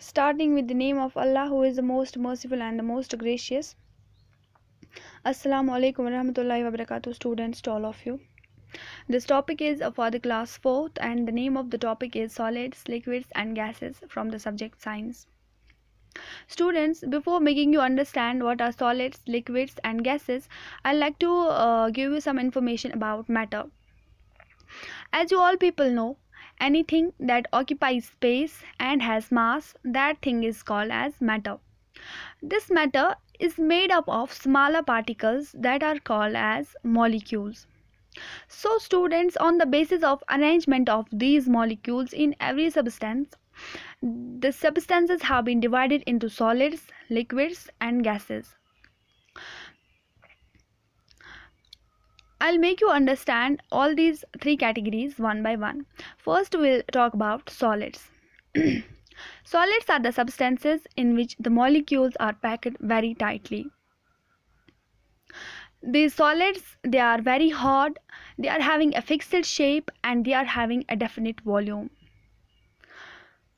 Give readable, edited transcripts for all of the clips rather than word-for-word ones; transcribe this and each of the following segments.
Starting with the name of Allah, who is the most merciful and the most gracious. Assalamu alaikum warahmatullahi wabarakatuh, students, to all of you. This topic is for the class 4th, and the name of the topic is solids, liquids and gases from the subject science. Students, before making you understand what are solids, liquids and gases, I'd like to give you some information about matter. As you all people know, anything that occupies space and has mass, that thing is called as matter. This matter is made up of smaller particles that are called as molecules. So students, on the basis of arrangement of these molecules in every substance, the substances have been divided into solids, liquids and gases. I'll make you understand all these three categories one by one. First, we'll talk about solids. Solids are the substances in which the molecules are packed very tightly. These solids, they are very hard, they are having a fixed shape and they are having a definite volume.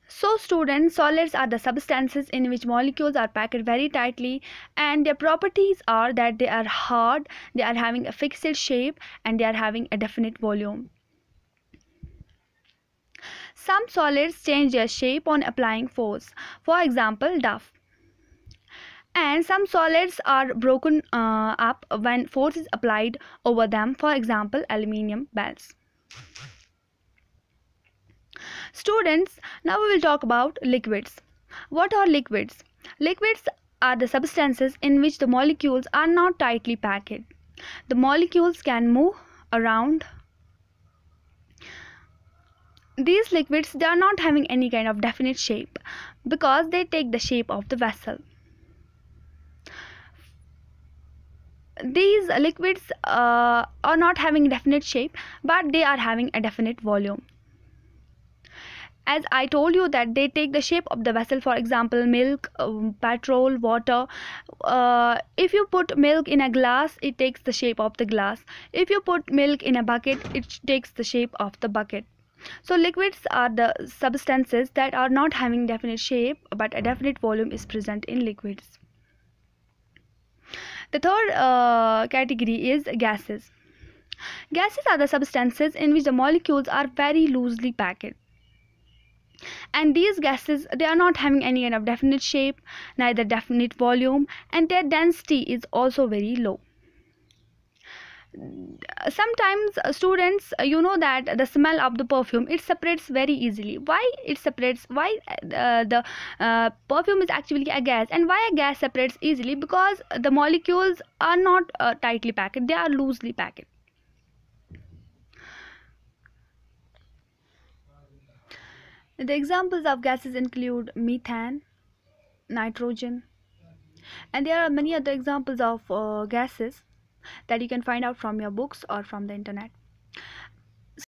So students, solids are the substances in which molecules are packed very tightly, and their properties are that they are hard, they are having a fixed shape and they are having a definite volume. Some solids change their shape on applying force, for example Duff. And some solids are broken up when force is applied over them, for example aluminium belts. Students, now we will talk about liquids. What are liquids? Liquids are the substances in which the molecules are not tightly packed. The molecules can move around. These liquids, they are not having any kind of definite shape because they take the shape of the vessel. These liquids are not having definite shape, but they are having a definite volume. As I told you that they take the shape of the vessel, for example milk, petrol, water. If you put milk in a glass, it takes the shape of the glass. If you put milk in a bucket, it takes the shape of the bucket. So liquids are the substances that are not having definite shape, but a definite volume is present in liquids. The third category is gases. Gases are the substances in which the molecules are very loosely packed. And these gases, they are not having any kind of definite shape, neither definite volume, and their density is also very low. Sometimes students, you know that the smell of the perfume, it separates very easily. Why it separates? Why the perfume is actually a gas, and why a gas separates easily? Because the molecules are not tightly packed, they are loosely packed. The examples of gases include methane, nitrogen, and there are many other examples of gases that you can find out from your books or from the internet.